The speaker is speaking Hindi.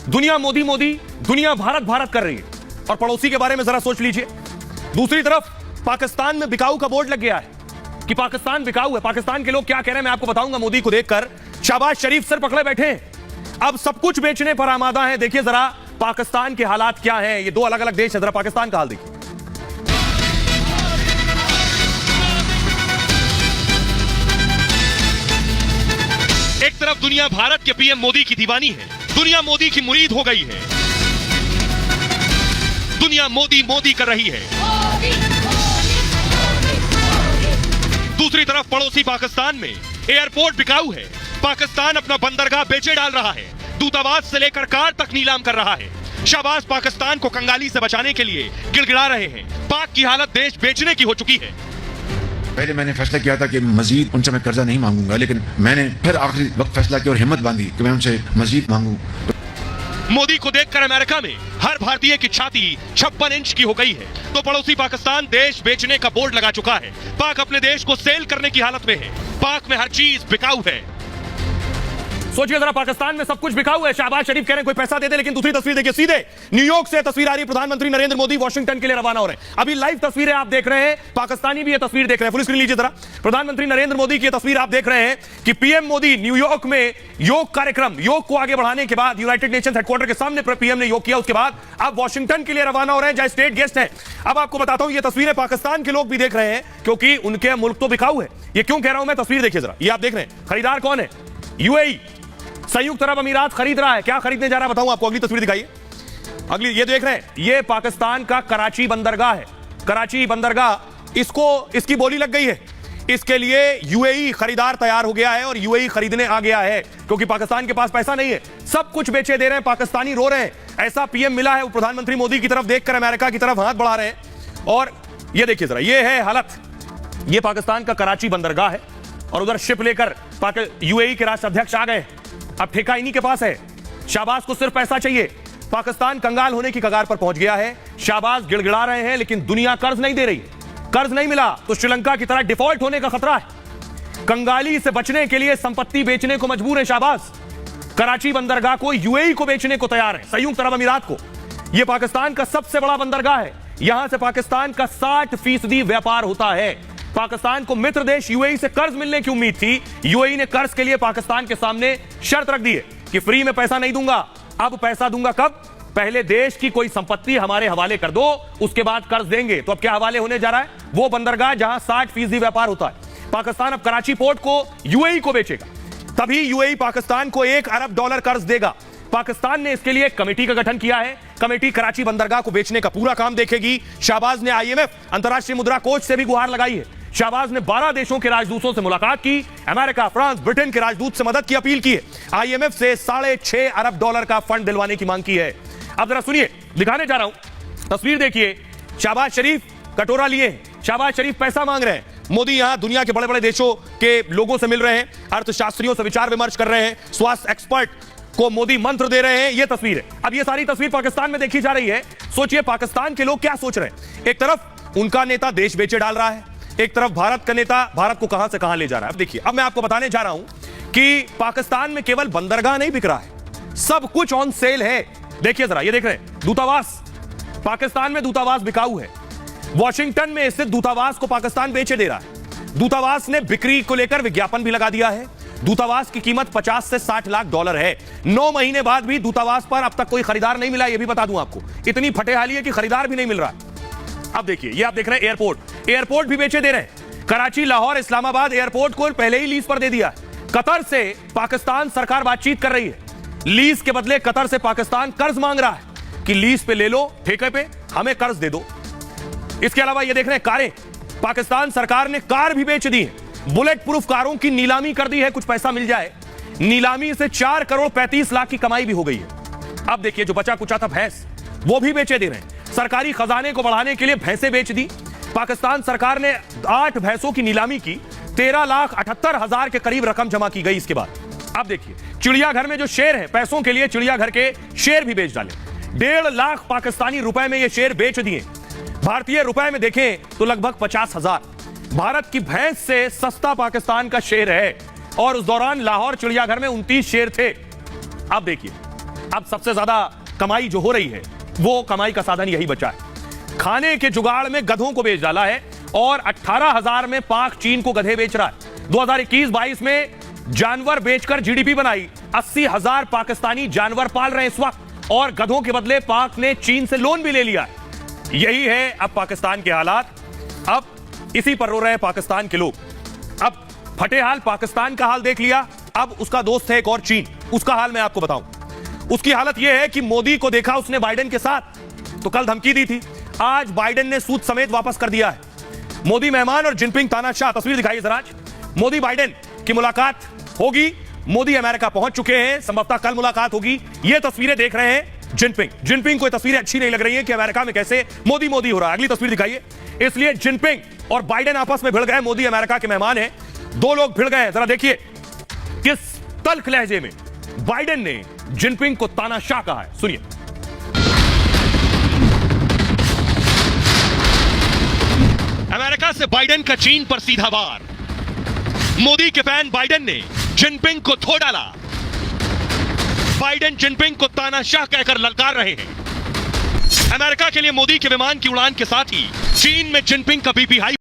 दुनिया मोदी मोदी, दुनिया भारत भारत कर रही है, और पड़ोसी के बारे में जरा सोच लीजिए। दूसरी तरफ पाकिस्तान में बिकाऊ का बोर्ड लग गया है कि पाकिस्तान बिकाऊ है। पाकिस्तान के लोग क्या कह रहे हैं मैं आपको बताऊंगा। मोदी को देखकर शहबाज शरीफ सर पकड़े बैठे हैं, अब सब कुछ बेचने पर आमादा है। देखिए जरा पाकिस्तान के हालात क्या हैं। ये दो अलग अलग देश है, जरा पाकिस्तान का हाल देखिए। एक तरफ दुनिया भारत के पीएम मोदी की दीवानी है, दुनिया मोदी की मुरीद हो गई है, दुनिया मोदी मोदी कर रही है। दूसरी तरफ पड़ोसी पाकिस्तान में एयरपोर्ट बिकाऊ है, पाकिस्तान अपना बंदरगाह बेचे डाल रहा है, दूतावास से लेकर कार तक नीलाम कर रहा है। शहबाज पाकिस्तान को कंगाली से बचाने के लिए गिड़गिड़ा रहे हैं। पाक की हालत देश बेचने की हो चुकी है। पहले मैंने फैसला किया था कि मजीद उनसे मैं कर्जा नहीं मांगूंगा, लेकिन मैंने फिर आखिरी वक्त फैसला किया और हिम्मत बांधी कि मैं उनसे मजीद मांगू। मोदी को देखकर अमेरिका में हर भारतीय की छाती 56 इंच की हो गई है, तो पड़ोसी पाकिस्तान देश बेचने का बोर्ड लगा चुका है। पाक अपने देश को सेल करने की हालत में है। पाक में हर चीज बिकाऊ है। सोचिए जरा, पाकिस्तान में सब कुछ बिकाऊ है। शहबाज शरीफ कह रहे हैं कोई पैसा दे दे, लेकिन दूसरी तस्वीर देखिए, सीधे न्यूयॉर्क से तस्वीर आ रही है। प्रधानमंत्री नरेंद्र मोदी वॉशिंगटन के लिए रवाना हो रहे हैं। अभी लाइव तस्वीरें आप देख रहे हैं, पाकिस्तानी भी ये तस्वीर देख रहे हैं। फुल स्क्रीन लीजिए जरा। प्रधानमंत्री नरेंद्र मोदी की ये तस्वीर आप देख रहे हैं कि पीएम मोदी न्यूयॉर्क में योग कार्यक्रम, योग को आगे बढ़ाने के बाद यूनाइटेड नेशंस हेडक्वार्टर के सामने पीएम ने योग किया। उसके बाद अब वॉशिंगटन के लिए रवाना हो रहे हैं, जहां स्टेट गेस्ट हैं। अब आपको बताता हूं, ये तस्वीरें पाकिस्तान के लोग भी देख रहे हैं, क्योंकि उनके मुल्क तो बिकाऊ है। ये क्यों कह रहा हूं मैं, तस्वीर देखिए जरा। ये आप देख रहे हैं, खरीदार कौन है? यूएई, संयुक्त अरब अमीरात खरीद रहा है। क्या खरीदने जा रहा है बताऊं आपको, अगली तस्वीर दिखाइए। अगली ये देख रहे हैं, ये पाकिस्तान का कराची बंदरगाह है। कराची बंदरगाह, इसकी बोली लग गई है। इसके लिए यूएई खरीदार तैयार हो गया है और यूएई खरीदने आ गया है, क्योंकि पाकिस्तान के पास पैसा नहीं है। सब कुछ बेचे दे रहे हैं, पाकिस्तानी रो रहे हैं। ऐसा पीएम मिला है, वो प्रधानमंत्री मोदी की तरफ देखकर अमेरिका की तरफ हाथ बढ़ा रहे हैं। और ये देखिए जरा, ये है हालत। ये पाकिस्तान का कराची बंदरगाह है और उधर शिप लेकर यूएई के राष्ट्राध्यक्ष आ गए। अब ठेका इन्हीं के पास है। शहबाज को सिर्फ पैसा चाहिए। पाकिस्तान कंगाल होने की कगार पर पहुंच गया है। शहबाज गिड़गिड़ा रहे हैं, लेकिन दुनिया कर्ज नहीं दे रही। कर्ज नहीं मिला तो श्रीलंका की तरह डिफॉल्ट होने का खतरा है। कंगाली से बचने के लिए संपत्ति बेचने को मजबूर है शहबाज। कराची बंदरगाह को यूएई को बेचने को तैयार है, संयुक्त अरब अमीरात को। यह पाकिस्तान का सबसे बड़ा बंदरगाह है। यहां से पाकिस्तान का 60% व्यापार होता है। पाकिस्तान को मित्र देश यूएई से कर्ज मिलने की उम्मीद थी। यूएई ने कर्ज के लिए पाकिस्तान के सामने शर्त रख दी है कि फ्री में पैसा नहीं दूंगा। अब पैसा दूंगा कब? पहले देश की कोई संपत्ति हमारे हवाले कर दो, उसके बाद कर्ज देंगे। तो अब क्या हवाले होने जा रहा है? वो बंदरगाह जहां 60% व्यापार होता है। पाकिस्तान अब कराची पोर्ट को यूएई को बेचेगा, तभी यूएई पाकिस्तान को $1 अरब कर्ज देगा। पाकिस्तान ने इसके लिए कमेटी का गठन किया है। कमेटी कराची बंदरगाह को बेचने का पूरा काम देखेगी। शहबाज ने आईएमएफ, अंतर्राष्ट्रीय मुद्रा कोष से भी गुहार लगाई है। शहबाज ने 12 देशों के राजदूतों से मुलाकात की। अमेरिका, फ्रांस, ब्रिटेन के राजदूत से मदद की अपील की है। आईएमएफ से $6.5 अरब का फंड दिलवाने की मांग की है। अब जरा सुनिए, दिखाने जा रहा हूं, तस्वीर देखिए। शहबाज शरीफ कटोरा लिए, शहबाज शरीफ पैसा मांग रहे हैं। मोदी यहां दुनिया के बड़े बड़े देशों के लोगों से मिल रहे हैं, अर्थशास्त्रियों से विचार विमर्श कर रहे हैं, स्वास्थ्य एक्सपर्ट को मोदी मंत्र दे रहे हैं। यह तस्वीर है। अब यह सारी तस्वीर पाकिस्तान में देखी जा रही है। सोचिए पाकिस्तान के लोग क्या सोच रहे हैं। एक तरफ उनका नेता देश बेचे डाल रहा है, एक तरफ भारत का नेता भारत को कहां से कहां ले जा रहा है। अब देखिए, अब मैं आपको बताने जा रहा हूं कि पाकिस्तान में केवल बंदरगाह नहीं बिक रहा है, सब कुछ ऑन सेल है। देखिए जरा, ये देख रहे हैं, दूतावास। पाकिस्तान में दूतावास बिकाऊ है। वॉशिंगटन में स्थित दूतावास को पाकिस्तान बेचे दे रहा है। दूतावास ने बिक्री को लेकर विज्ञापन भी लगा दिया है। दूतावास की कीमत $50 से $60 लाख है। 9 महीने बाद भी दूतावास पर अब तक कोई खरीदार नहीं मिला। यह भी बता दूं आपको, इतनी फटेहाली है कि खरीदार भी नहीं मिल रहा। अब देखिए, ये आप देख रहे हैं एयरपोर्ट। एयरपोर्ट भी बेचे दे रहे हैं। कराची, लाहौर, इस्लामाबाद एयरपोर्ट को पहले ही लीज पर दे दिया। कतर से पाकिस्तान सरकार बातचीत कर रही है। लीज के बदले कतर से पाकिस्तान कर्ज मांग रहा है कि लीज पे ले लो, ठेके पे हमें कर्ज दे दो। इसके अलावा ये देख रहे हैं कारें। पाकिस्तान सरकार ने कार भी बेच दी है। बुलेट प्रूफ कारों की नीलामी कर दी है, कुछ पैसा मिल जाए। नीलामी से 4 करोड़ 35 लाख की कमाई भी हो गई है। अब देखिए, जो बचा कुचा था भैंस, वो भी बेचे दे रहे हैं। सरकारी खजाने को बढ़ाने के लिए भैंसें बेच दी। पाकिस्तान सरकार ने 8 भैंसों की नीलामी की। 13,78,000 के करीब रकम जमा की गई। इसके बाद अब देखिए, चिड़ियाघर में जो शेर है, पैसों के लिए चिड़ियाघर के शेर भी बेच डाले। 1.5 लाख पाकिस्तानी रुपए में ये शेर बेच दिए। भारतीय रुपए में देखें तो लगभग 50,000। भारत की भैंस से सस्ता पाकिस्तान का शेर है। और उस दौरान लाहौर चिड़ियाघर में 29 शेर थे। अब देखिए, अब सबसे ज्यादा कमाई जो हो रही है वो कमाई का साधन यही बचा है। खाने के जुगाड़ में गधों को बेच डाला है और 18,000 में पाक चीन को गधे बेच रहा है। 2021-22 में जानवर बेचकर जीडीपी बनाई। 80,000 पाकिस्तानी जानवर पाल रहे हैं इस वक्त और गधों के बदले पाक ने चीन से लोन भी ले लिया है। यही है अब पाकिस्तान के हालात। अब इसी पर रो रहे हैं पाकिस्तान के लोग। अब फटे हाल पाकिस्तान का हाल देख लिया, अब उसका दोस्त है एक और चीन, उसका हाल मैं आपको बताऊं। उसकी हालत यह है कि मोदी को देखा उसने बाइडेन के साथ, तो कल धमकी दी थी, आज बाइडेन ने सूद समेत वापस कर दिया है। मोदी मेहमान और जिनपिंग तानाशाह। तस्वीर दिखाइए जरा। मोदी बाइडेन की मुलाकात होगी। मोदी अमेरिका पहुंच चुके हैं, संभवतः कल मुलाकात होगी। ये तस्वीरें देख रहे हैं जिनपिंग को ये तस्वीरें अच्छी नहीं लग रही है कि अमेरिका में कैसे मोदी हो रहा है। अगली तस्वीर दिखाइए। इसलिए जिनपिंग और बाइडेन आपस में भिड़ गए। मोदी अमेरिका के मेहमान हैं, दो लोग भिड़ गए। जरा देखिए किस तल्ख लहजे में बाइडेन ने जिनपिंग को तानाशाह कहा है, सुनिए। अमेरिका से बाइडेन का चीन पर सीधा वार। मोदी के फैन बाइडेन ने जिनपिंग को धो डाला। बाइडेन जिनपिंग को तानाशाह कहकर ललकार रहे हैं। अमेरिका के लिए मोदी के विमान की उड़ान के साथ ही चीन में जिनपिंग का बीपी हाई